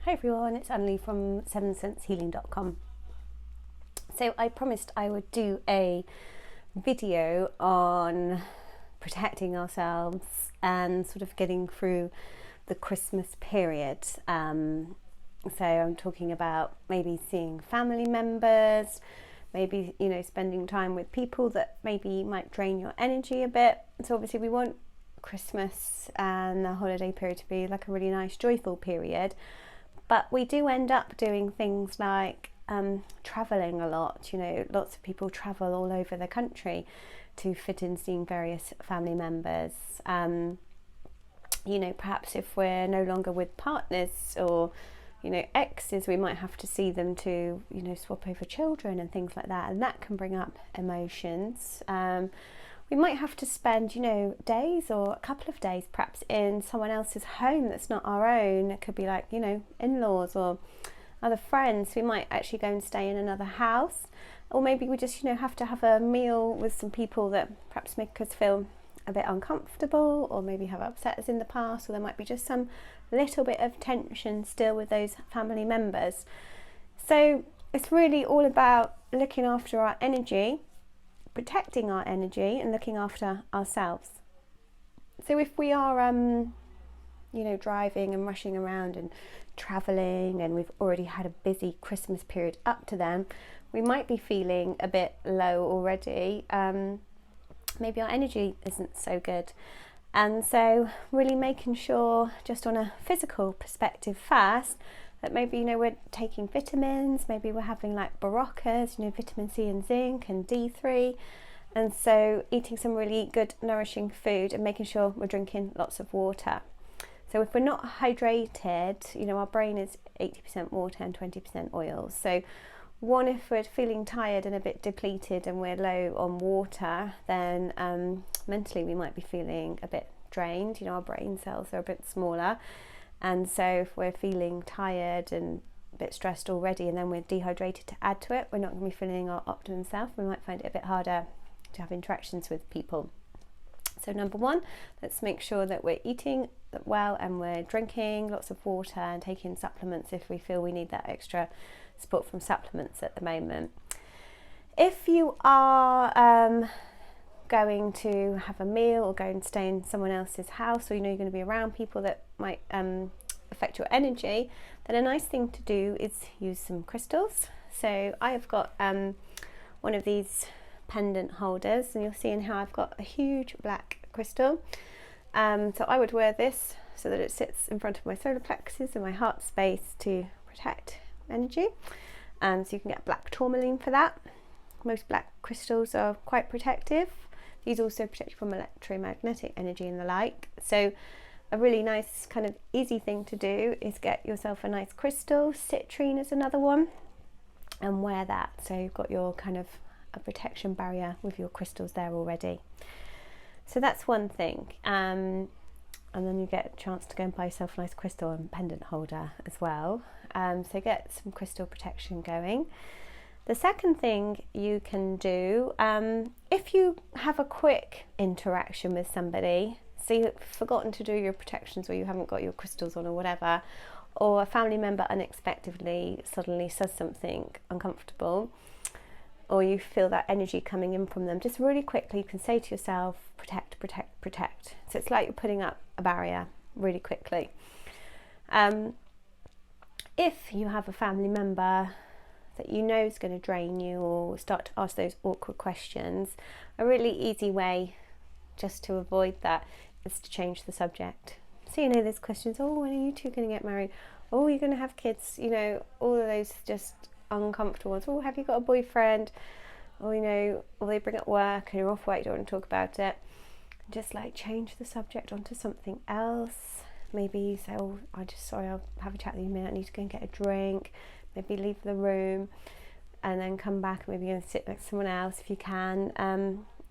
Hi everyone, it's Annalie from SevenSenseHealing.com. So I promised I would do a video on protecting ourselves and sort of getting through the Christmas period. So I'm talking about maybe seeing family members, maybe, spending time with people that maybe might drain your energy a bit. So obviously we want Christmas and the holiday period to be like a really nice, joyful period. But we do end up doing things like travelling a lot. Lots of people travel all over the country to fit in seeing various family members. Perhaps if we're no longer with partners or, exes, we might have to see them to, swap over children and things like that. And that can bring up emotions. We might have to spend, days or a couple of days perhaps in someone else's home that's not our own. It could be like, in-laws or other friends. We might actually go and stay in another house. Or maybe we just, have to have a meal with some people that perhaps make us feel a bit uncomfortable, or maybe have upset us in the past, or there might be just some little bit of tension still with those family members. So it's really all about looking after our energy, protecting our energy and looking after ourselves. So if we are driving and rushing around and travelling, and we've already had a busy Christmas period up to then, we might be feeling a bit low already. Maybe our energy isn't so good. And so really making sure, just on a physical perspective first, that maybe, we're taking vitamins, maybe we're having like Beroccas, vitamin C and zinc and D3. And so eating some really good nourishing food and making sure we're drinking lots of water. So if we're not hydrated, our brain is 80% water and 20% oil. So if we're feeling tired and a bit depleted and we're low on water, then mentally we might be feeling a bit drained. Our brain cells are a bit smaller. And so if we're feeling tired and a bit stressed already, and then we're dehydrated to add to it, we're not going to be feeling our optimum self. We might find it a bit harder to have interactions with people. So number one, let's make sure that we're eating well and we're drinking lots of water and taking supplements if we feel we need that extra support from supplements at the moment. If you are going to have a meal or go and stay in someone else's house, or you're going to be around people that might affect your energy, then a nice thing to do is use some crystals. So I have got one of these pendant holders, and you're seeing how I've got a huge black crystal. So I would wear this so that it sits in front of my solar plexus and my heart space to protect energy. So you can get black tourmaline for that. Most black crystals are quite protective. These also protect you from electromagnetic energy and the like. So a really nice kind of easy thing to do is get yourself a nice crystal. Citrine is another one, and wear that. So you've got your kind of a protection barrier with your crystals there already. So that's one thing. And then you get a chance to go and buy yourself a nice crystal and pendant holder as well. So get some crystal protection going. The second thing you can do, if you have a quick interaction with somebody, so you've forgotten to do your protections, or you haven't got your crystals on or whatever, or a family member unexpectedly suddenly says something uncomfortable, or you feel that energy coming in from them, just really quickly you can say to yourself, protect, protect, protect. So it's like you're putting up a barrier really quickly. If you have a family member that you know is going to drain you, or start to ask those awkward questions, a really easy way just to avoid that is to change the subject. So there's questions, when are you two going to get married? You're going to have kids? All of those just uncomfortable ones. Have you got a boyfriend? Or they bring up work and you're off work, you don't want to talk about it. Just like change the subject onto something else. Maybe you say, I'll have a chat with you a minute, I need to go and get a drink. Maybe leave the room and then come back, maybe go sit next to someone else if you can.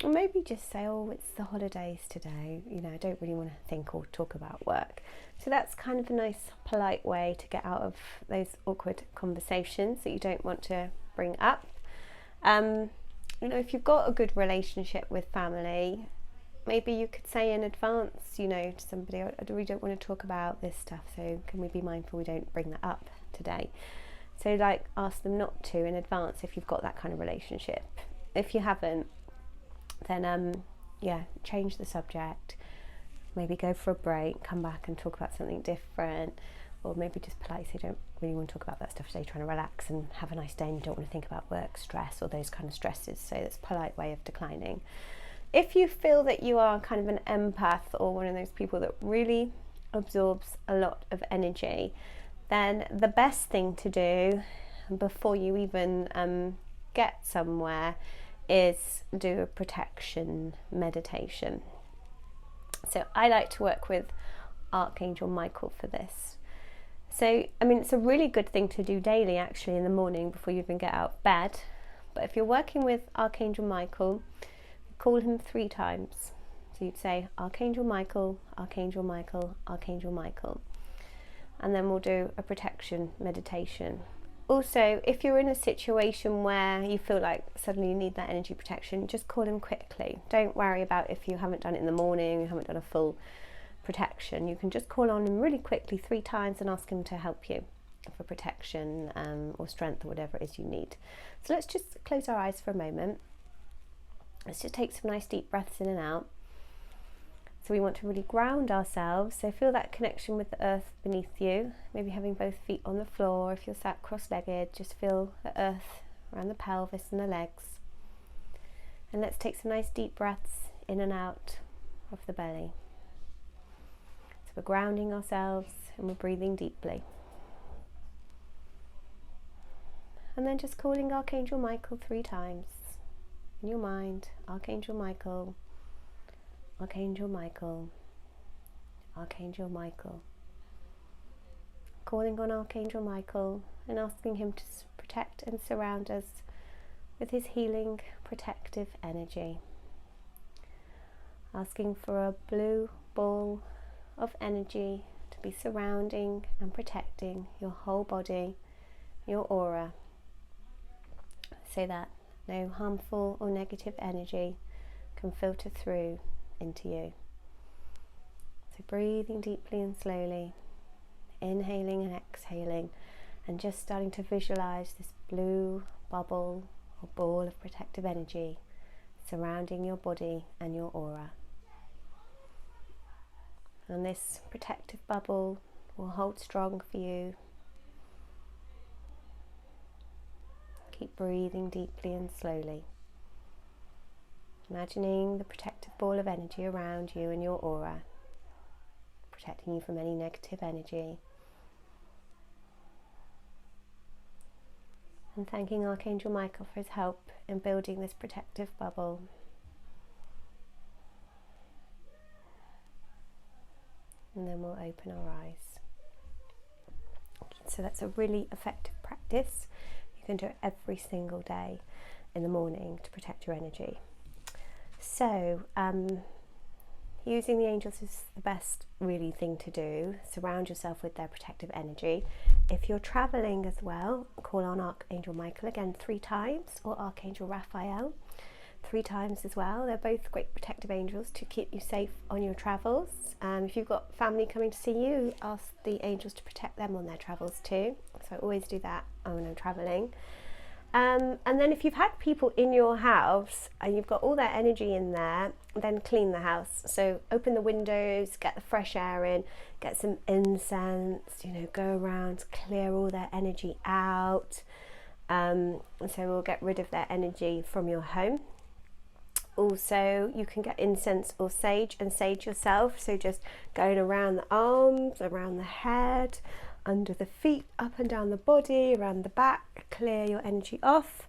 Or maybe just say, it's the holidays today, I don't really want to think or talk about work. So that's kind of a nice polite way to get out of those awkward conversations that you don't want to bring up. If you've got a good relationship with family, maybe you could say in advance, to somebody, I really don't want to talk about this stuff, so can we be mindful we don't bring that up today? So like ask them not to in advance if you've got that kind of relationship. If you haven't, then change the subject, maybe go for a break, come back and talk about something different, or maybe just politely say don't really want to talk about that stuff today, trying to relax and have a nice day and you don't want to think about work stress or those kind of stresses. So that's a polite way of declining. If you feel that you are kind of an empath or one of those people that really absorbs a lot of energy, then the best thing to do before you even get somewhere is do a protection meditation. So I like to work with Archangel Michael for this. So, it's a really good thing to do daily, actually, in the morning before you even get out of bed. But if you're working with Archangel Michael, call him 3 times. So you'd say, Archangel Michael, Archangel Michael, Archangel Michael. And then we'll do a protection meditation. Also, if you're in a situation where you feel like suddenly you need that energy protection, just call him quickly. Don't worry about if you haven't done it in the morning, you haven't done a full protection. You can just call on him really quickly 3 times and ask him to help you for protection or strength or whatever it is you need. So let's just close our eyes for a moment. Let's just take some nice deep breaths in and out. So we want to really ground ourselves, so feel that connection with the earth beneath you, maybe having both feet on the floor. If you're sat cross-legged, just feel the earth around the pelvis and the legs. And let's take some nice deep breaths in and out of the belly. So we're grounding ourselves and we're breathing deeply. And then just calling Archangel Michael 3 times in your mind. Archangel Michael, Archangel Michael, Archangel Michael. Calling on Archangel Michael and asking him to protect and surround us with his healing, protective energy. Asking for a blue ball of energy to be surrounding and protecting your whole body, your aura, so that no harmful or negative energy can filter through into you. So breathing deeply and slowly, inhaling and exhaling, and just starting to visualize this blue bubble or ball of protective energy surrounding your body and your aura. And this protective bubble will hold strong for you. Keep breathing deeply and slowly. Imagining the protective ball of energy around you and your aura, protecting you from any negative energy. And thanking Archangel Michael for his help in building this protective bubble. And then we'll open our eyes. So that's a really effective practice. You can do it every single day in the morning to protect your energy. So, using the angels is the best really thing to do. Surround yourself with their protective energy. If you're traveling as well, call on Archangel Michael again 3 times, or Archangel Raphael 3 times as well. They're both great protective angels to keep you safe on your travels. If you've got family coming to see you, ask the angels to protect them on their travels too. So I always do that when I'm traveling. And then if you've had people in your house and you've got all that energy in there, then clean the house. So open the windows, get the fresh air in, get some incense, go around, clear all that energy out. And so we'll get rid of that energy from your home. Also, you can get incense or sage and sage yourself. So just going around the arms, around the head, under the feet, up and down the body, around the back, clear your energy off.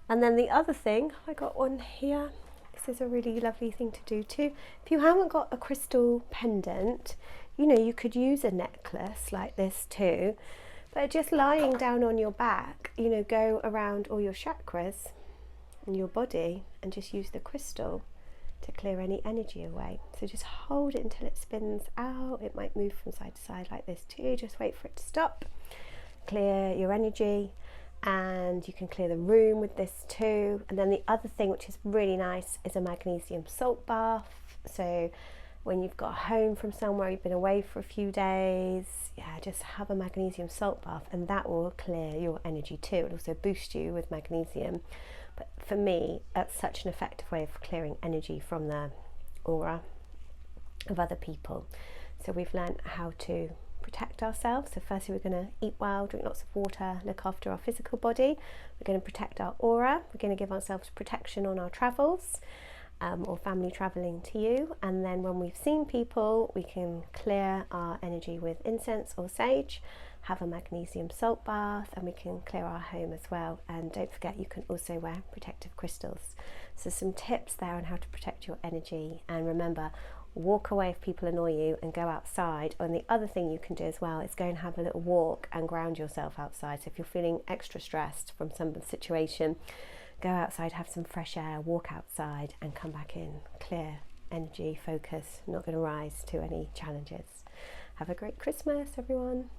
And then the other thing, I got one here. This is a really lovely thing to do too. If you haven't got a crystal pendant, you could use a necklace like this too. But just lying down on your back, go around all your chakras in your body and just use the crystal to clear any energy away. So just hold it until it spins out. It might move from side to side like this too. Just wait for it to stop. Clear your energy, and you can clear the room with this too. And then the other thing which is really nice is a magnesium salt bath. So when you've got home from somewhere, you've been away for a few days, just have a magnesium salt bath, and that will clear your energy too. It'll also boost you with magnesium. But for me, that's such an effective way of clearing energy from the aura of other people. So we've learnt how to protect ourselves. So firstly, we're going to eat well, drink lots of water, look after our physical body. We're going to protect our aura. We're going to give ourselves protection on our travels, or family travelling to you. And then when we've seen people, we can clear our energy with incense or sage, have a magnesium salt bath, and we can clear our home as well. And don't forget, you can also wear protective crystals. So some tips there on how to protect your energy. And remember, walk away if people annoy you and go outside. And the other thing you can do as well is go and have a little walk and ground yourself outside. So if you're feeling extra stressed from some situation, go outside, have some fresh air, walk outside and come back in. Clear energy, focus, not going to rise to any challenges. Have a great Christmas, everyone.